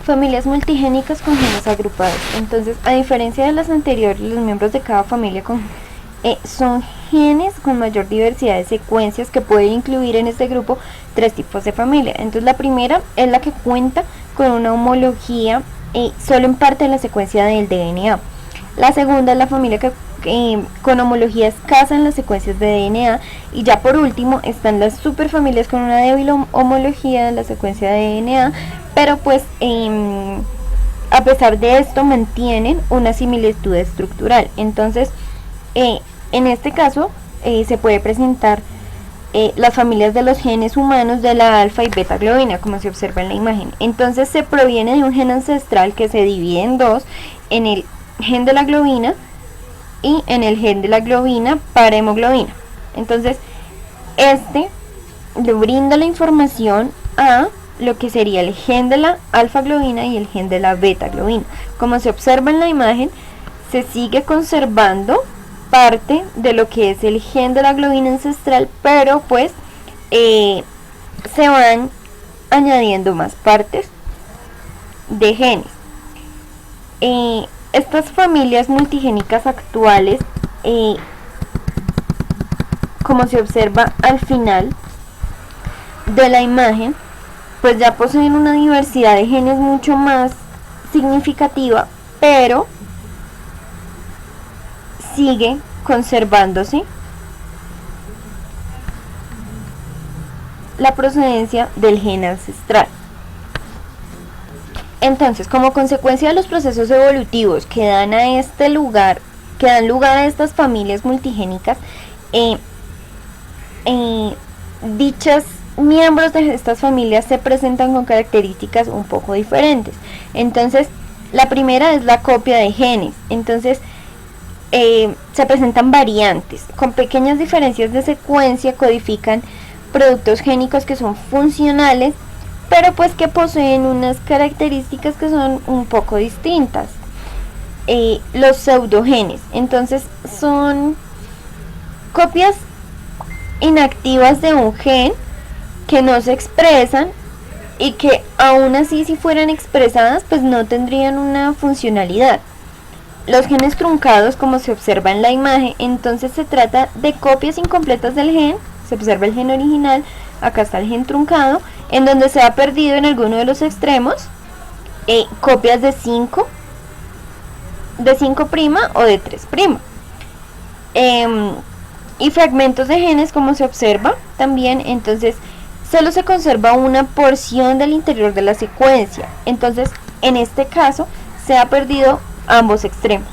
Familias multigénicas con genes agrupados. Entonces, a diferencia de las anteriores, los miembros de cada familia son genes con mayor diversidad de secuencias que pueden incluir en este grupo 3 tipos de familia. Entonces, la primera es la que cuenta con una homología solo en parte de la secuencia del DNA. La segunda es la familia que con homología escasa en las secuencias de DNA. Y ya por último están las superfamilias con una débil homología en la secuencia de DNA, pero pues a pesar de esto mantienen una similitud estructural. Entonces en este caso se puede presentar las familias de los genes humanos de la alfa y beta globina, como se observa en la imagen. Entonces se proviene de un gen ancestral que se divide en dos, en el gen de la globina y en el gen de la globina para hemoglobina. Entonces este le brinda la información a lo que sería el gen de la alfa globina y el gen de la beta globina. Como se observa en la imagen, se sigue conservando parte de lo que es el gen de la globina ancestral, pero pues se van añadiendo más partes de genes. Estas familias multigénicas actuales, como se observa al final de la imagen, pues ya poseen una diversidad de genes mucho más significativa, pero sigue conservándose la procedencia del gen ancestral. Entonces, como consecuencia de los procesos evolutivos que dan lugar a estas familias multigénicas, dichos miembros de estas familias se presentan con características un poco diferentes. Entonces, la primera es la copia de genes. Entonces, se presentan variantes con pequeñas diferencias de secuencia, codifican productos génicos que son funcionales, pero pues que poseen unas características que son un poco distintas. Los pseudogenes, entonces, son copias inactivas de un gen que no se expresan y que aún así, si fueran expresadas, pues no tendrían una funcionalidad. Los genes truncados, como se observa en la imagen, entonces se trata de copias incompletas del gen. Se observa el gen original, acá está el gen truncado, en donde se ha perdido en alguno de los extremos copias de 5 o de 3'. Y fragmentos de genes, como se observa también, entonces solo se conserva una porción del interior de la secuencia. Entonces, en este caso, se ha perdido ambos extremos.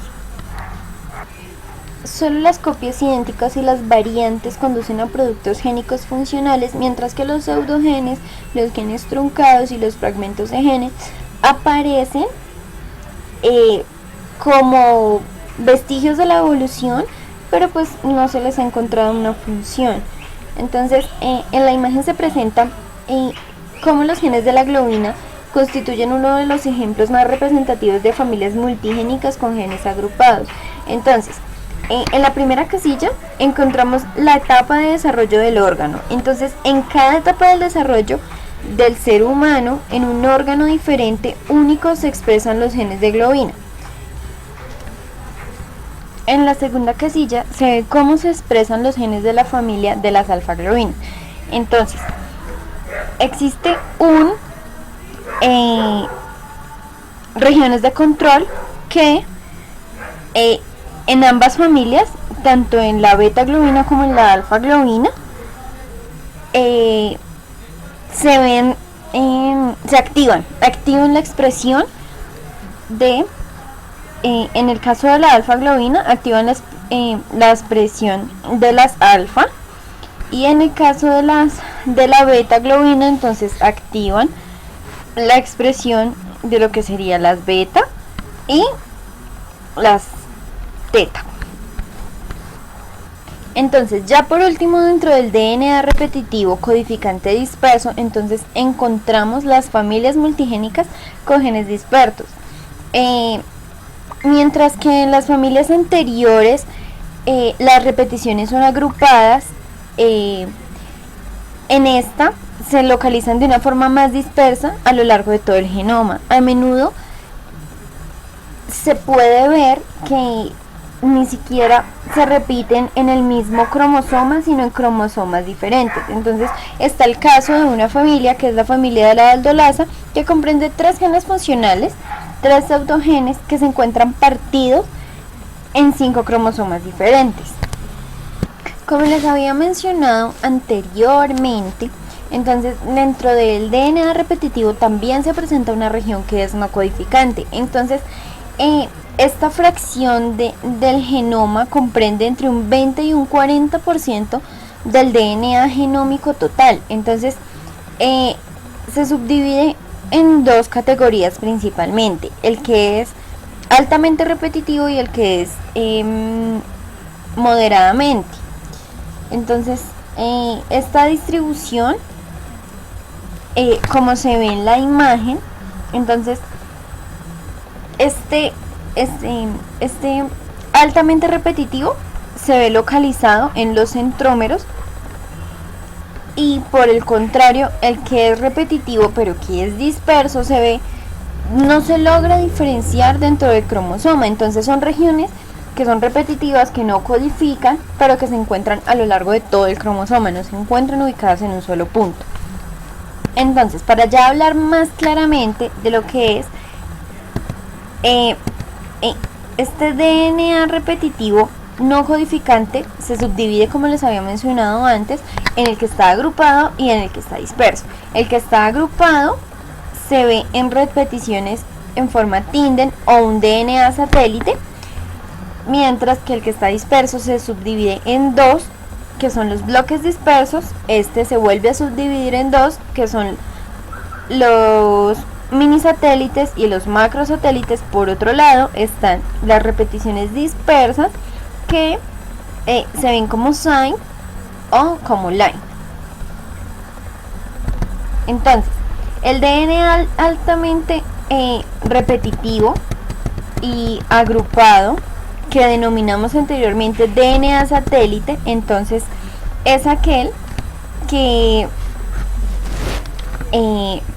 Solo las copias idénticas y las variantes conducen a productos génicos funcionales, mientras que los pseudogenes, los genes truncados y los fragmentos de genes aparecen como vestigios de la evolución, pero pues no se les ha encontrado una función. Entonces, en la imagen se presenta cómo los genes de la globina constituyen uno de los ejemplos más representativos de familias multigénicas con genes agrupados. Entonces, en la primera casilla encontramos la etapa de desarrollo del órgano. Entonces, en cada etapa del desarrollo del ser humano, en un órgano diferente, único, se expresan los genes de globina. En la segunda casilla se ve cómo se expresan los genes de la familia de las alfa-globinas. Entonces, existe regiones de control que en ambas familias, tanto en la beta-globina como en la alfa-globina, activan la expresión de, en el caso de la alfa-globina, activan la expresión de las alfa, y en el caso de la beta-globina, entonces activan la expresión de lo que sería las beta y las teta. Entonces, ya por último, dentro del DNA repetitivo codificante disperso, entonces encontramos las familias multigénicas con genes dispersos. Mientras que en las familias anteriores las repeticiones son agrupadas, en esta se localizan de una forma más dispersa a lo largo de todo el genoma. A menudo se puede ver que ni siquiera se repiten en el mismo cromosoma, sino en cromosomas diferentes. Entonces está el caso de una familia, que es la familia de la aldolasa, que comprende 3 genes funcionales, 3 autogenes que se encuentran partidos en 5 cromosomas diferentes. Como les había mencionado anteriormente, entonces dentro del DNA repetitivo también se presenta una región que es no codificante. Entonces esta fracción del genoma comprende entre un 20 y un 40% del DNA genómico total. Entonces se subdivide en 2 categorías principalmente: el que es altamente repetitivo y el que es moderadamente. Entonces esta distribución, como se ve en la imagen, entonces este altamente repetitivo se ve localizado en los centrómeros, y por el contrario, el que es repetitivo pero que es disperso no se logra diferenciar dentro del cromosoma. Entonces son regiones que son repetitivas, que no codifican, pero que se encuentran a lo largo de todo el cromosoma, no se encuentran ubicadas en un solo punto. Entonces, para ya hablar más claramente de lo que es este DNA repetitivo no codificante, se subdivide, como les había mencionado antes, en el que está agrupado y en el que está disperso. El que está agrupado se ve en repeticiones en forma Tinden o un DNA satélite, mientras que el que está disperso se subdivide en 2, que son los bloques dispersos. Este se vuelve a subdividir en 2, que son los mini satélites y los macrosatélites. Por otro lado están las repeticiones dispersas, que se ven como sign o como line. Entonces, el DNA altamente repetitivo y agrupado, que denominamos anteriormente DNA satélite, entonces es aquel que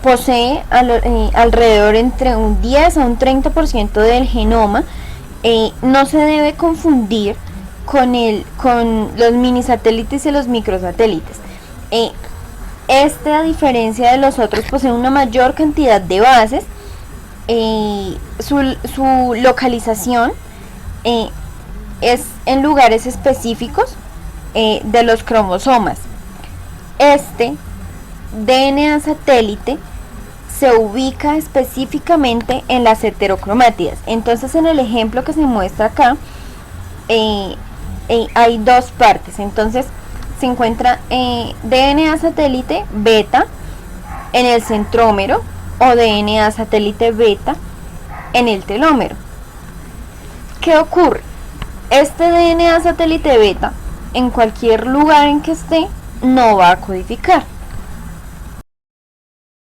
posee alrededor entre un 10 a un 30% del genoma. No se debe confundir con los mini satélites y los microsatélites. A diferencia de los otros, posee una mayor cantidad de bases. Su localización es en lugares específicos de los cromosomas. Este DNA satélite se ubica específicamente en las heterocromátidas. Entonces, en el ejemplo que se muestra acá, hay 2 partes. Entonces se encuentra DNA satélite beta en el centrómero o DNA satélite beta en el telómero. ¿Qué ocurre? Este DNA satélite beta, en cualquier lugar en que esté, no va a codificar.